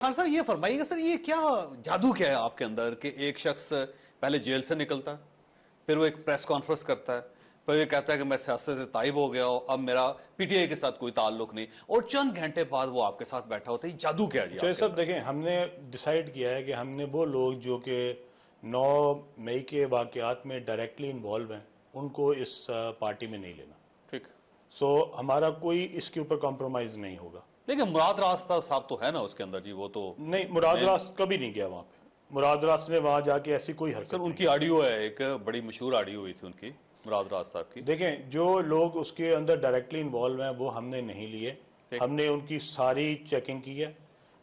خان صاحب یہ فرمائیے گا سر، یہ کیا جادو کیا ہے آپ کے اندر کہ ایک شخص پہلے جیل سے نکلتا ہے، پھر وہ ایک پریس کانفرنس کرتا ہے، پھر یہ کہتا ہے کہ میں سیاست سے تائب ہو گیا ہوں، اب میرا پی ٹی آئی کے ساتھ کوئی تعلق نہیں، اور چند گھنٹے بعد وہ آپ کے ساتھ بیٹھا ہوتا ہے؟ یہ جادو کیا ہے؟ چوہے صاحب دیکھیں، ہم نے ڈیسائیڈ کیا ہے کہ ہم نے وہ لوگ جو کہ 9 مئی کے واقعات میں ڈائریکٹلی انوالو ہیں ان کو اس پارٹی میں نہیں لینا. ٹھیک. سو ہمارا کوئی اس کے اوپر کمپرومائز نہیں ہوگا. لیکن مراد راست صاحب تو ہے نا اس کے اندر جی، وہ تو نہیں، مراد راست کبھی نہیں گیا وہاں پہ. مراد راست نے وہاں جا کے ایسی کوئی حرکت سر ان کی آڈیو ہے، ایک بڑی مشہور آڈیو ہوئی تھی ان کی، مراد راست صاحب کی. دیکھیں، جو لوگ اس کے اندر ڈائریکٹلی انوالو ہیں وہ ہم نے نہیں لیے. ہم نے ان کی ساری چیکنگ کی ہے،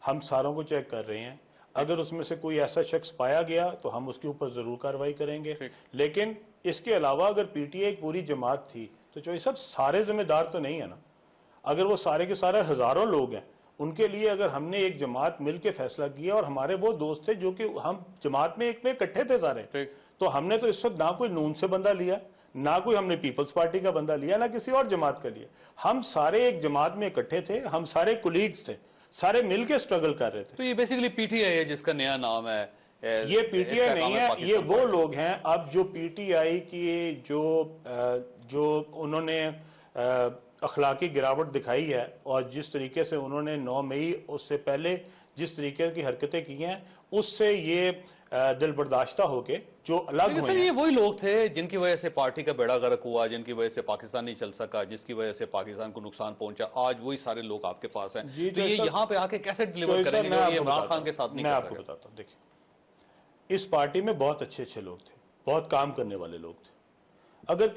ہم ساروں کو چیک کر رہے ہیں. اگر اس میں سے کوئی ایسا شخص پایا گیا تو ہم اس کے اوپر ضرور کارروائی کریں گے. لیکن اس کے علاوہ اگر پی ٹی آئی ایک پوری جماعت تھی تو چوہے صاحب سارے ذمہ دار تو نہیں ہے نا. اگر وہ سارے کے سارے ہزاروں لوگ ہیں، ان کے لیے اگر ہم نے ایک جماعت مل کے فیصلہ کیا، اور ہمارے وہ دوست تھے جو کہ ہم جماعت میں ایک میں اکٹھے تھے سارے، تو ہم نے تو اس وقت نہ کوئی نون سے بندہ لیا، نہ کوئی ہم نے پیپلز پارٹی کا بندہ لیا، نہ کسی اور جماعت کا لیا. ہم سارے ایک جماعت میں اکٹھے تھے، ہم سارے کولیگز تھے، سارے مل کے سٹرگل کر رہے تھے. تو یہ بیسیکلی پی ٹی آئی ہے جس کا نیا نام ہے. یہ پی ٹی آئی نہیں ہے، یہ وہ لوگ ہیں اب جو پی ٹی آئی کی جو انہوں نے اخلاقی گراوٹ دکھائی ہے، اور جس طریقے سے انہوں نے 9 مئی اس سے پہلے جس طریقے کی حرکتیں کی ہیں، اس سے یہ دل برداشتہ ہو کے جو الگ ہوئے ہیں. یہ وہی لوگ تھے جن کی وجہ سے پارٹی کا بیڑا غرق ہوا، جن کی وجہ سے پاکستان نہیں چل سکا، جس کی وجہ سے پاکستان کو نقصان پہنچا. آج وہی سارے لوگ آپ کے پاس ہیں. تو یہ یہاں پہ آ کے کیسے ڈیلیور کریں گے؟ یہ عمران خان کے ساتھ نہیں کر سکے. میں آپ کو بتاتا ہوں. دیکھیں، اس پارٹی میں بہت اچھے اچھے لوگ تھے، بہت کام کرنے والے لوگ تھے. اگر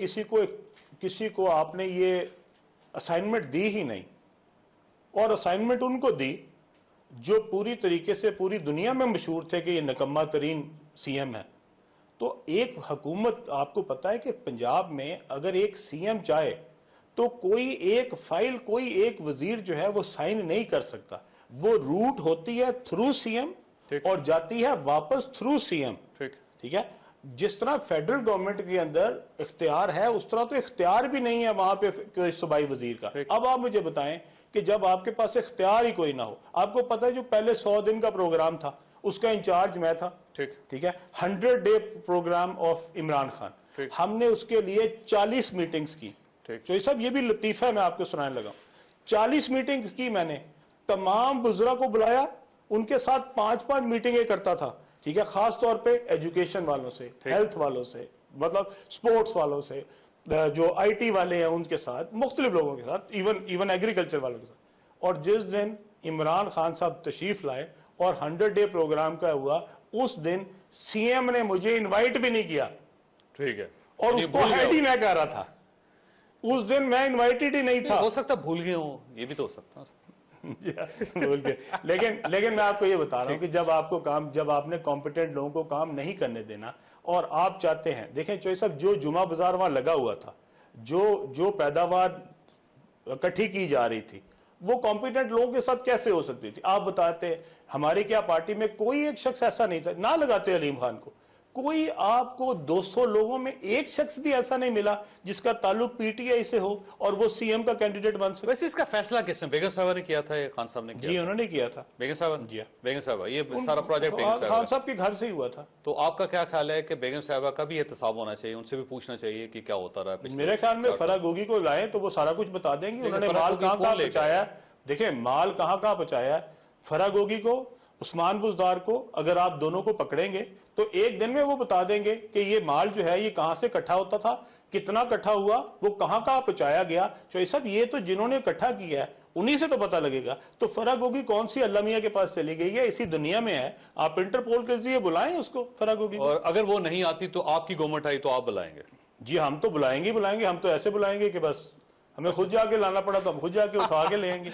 کسی کو آپ نے یہ اسائنمنٹ دی ہی نہیں، اور اسائنمنٹ ان کو دی جو پوری طریقے سے پوری دنیا میں مشہور تھے کہ یہ نکمہ ترین سی ایم ہے، تو ایک حکومت، آپ کو پتا ہے کہ پنجاب میں اگر ایک سی ایم چاہے تو کوئی ایک فائل، کوئی ایک وزیر جو ہے وہ سائن نہیں کر سکتا. وہ روٹ ہوتی ہے تھرو سی ایم اور جاتی ہے واپس تھرو سی ایم. ٹھیک ہے. جس طرح فیڈرل گورنمنٹ کے اندر اختیار ہے، اس طرح تو اختیار بھی نہیں ہے وہاں پہ کوئی صوبائی وزیر کا. اب آپ مجھے بتائیں کہ جب آپ کے پاس اختیار ہی کوئی نہ ہو، آپ کو پتہ ہے جو پہلے 100 دن کا پروگرام تھا اس کا انچارج میں تھا. ٹھیک ہے. 100 day programme of Imran Khan, ہم نے اس کے لیے 40 میٹنگز کی. تو یہ سب، یہ بھی لطیفہ ہے، میں آپ کو سنانے لگا. 40 میٹنگز کی میں نے، تمام وزراء کو بلایا، ان کے ساتھ 5 میٹنگیں کرتا تھا. ٹھیک ہے. خاص طور پہ ایجوکیشن والوں سے، ہیلتھ والوں سے، مطلب سپورٹس والوں سے، جو آئی ٹی والے ہیں ان کے ساتھ، مختلف لوگوں کے ساتھ، ایون ایگریکلچر والوں کے ساتھ. اور جس دن عمران خان صاحب تشریف لائے اور 100 ڈے پروگرام کا ہوا، اس دن سی ایم نے مجھے انوائٹ بھی نہیں کیا. ٹھیک ہے. اور اس کو ہیڈ ہی میں کہہ رہا تھا. اس دن میں انوائٹڈ ہی نہیں تھا. ہو سکتا بھول گئے ہوں، یہ بھی تو ہو سکتا. لیکن میں آپ کو یہ بتا رہا ہوں کہ جب آپ نے کمپیٹنٹ لوگوں کو کام نہیں کرنے دینا، اور آپ چاہتے ہیں، دیکھیں چوہے صاحب، جو جمعہ بازار وہاں لگا ہوا تھا، جو پیداوار اکٹھی کی جا رہی تھی، وہ کمپیٹنٹ لوگوں کے ساتھ کیسے ہو سکتی تھی؟ آپ بتاتے، ہماری کیا پارٹی میں کوئی ایک شخص ایسا نہیں تھا، نہ لگاتے علیم خان کو، کوئی آپ کو 200 لوگوں میں ایک شخص بھی ایسا نہیں ملا جس کا تعلق پی ٹی آئی سے ہو اور وہ سی ایم کا کینڈیڈیٹ بن سکے. ویسے اس کا فیصلہ کس نے؟ بیگم صاحبہ نے کیا تھا یا خان صاحب نے کیا؟ جی انہوں نے کیا تھا. بیگم صاحبہ؟ جی بیگم صاحبہ. یہ سارا پروجیکٹ خان صاحب کے گھر سے ہی ہوا تھا. تو آپ کا کیا خیال ہے کہ بیگم صاحبہ کا بھی احتساب ہونا چاہیے، ان سے بھی پوچھنا چاہیے کہ کیا ہوتا رہا؟ میرے خیال میں فرح گوگی کو لائیں تو وہ سارا کچھ بتا دیں گے. انہوں نے مال کہاں پہنچایا، دیکھیں مال کہاں پہنچایا. فرح گوگی کو، عثمان بزدار کو، اگر آپ دونوں کو پکڑیں گے تو ایک دن میں وہ بتا دیں گے کہ یہ مال جو ہے یہ کہاں سے اکٹھا ہوتا تھا، کتنا اکٹھا ہوا، وہ کہاں پہنچایا گیا. چوہے صاحب یہ تو جنہوں نے اکٹھا کیا ہے انہی سے تو پتہ لگے گا. تو فرح گوگی کون سی اللہ میاں کے پاس چلی گئی ہے؟ اسی دنیا میں ہے. آپ انٹرپول کے ذریعے بلائیں اس کو، فرح گوگی کو. اور اگر وہ نہیں آتی تو آپ کی گورنمنٹ آئی تو آپ بلائیں گے؟ جی ہم تو بلائیں گے. ہم تو ایسے بلائیں گے کہ بس ہمیں خود جا کے لانا پڑا تو ہم خود جا کے اٹھا کے لیں گے.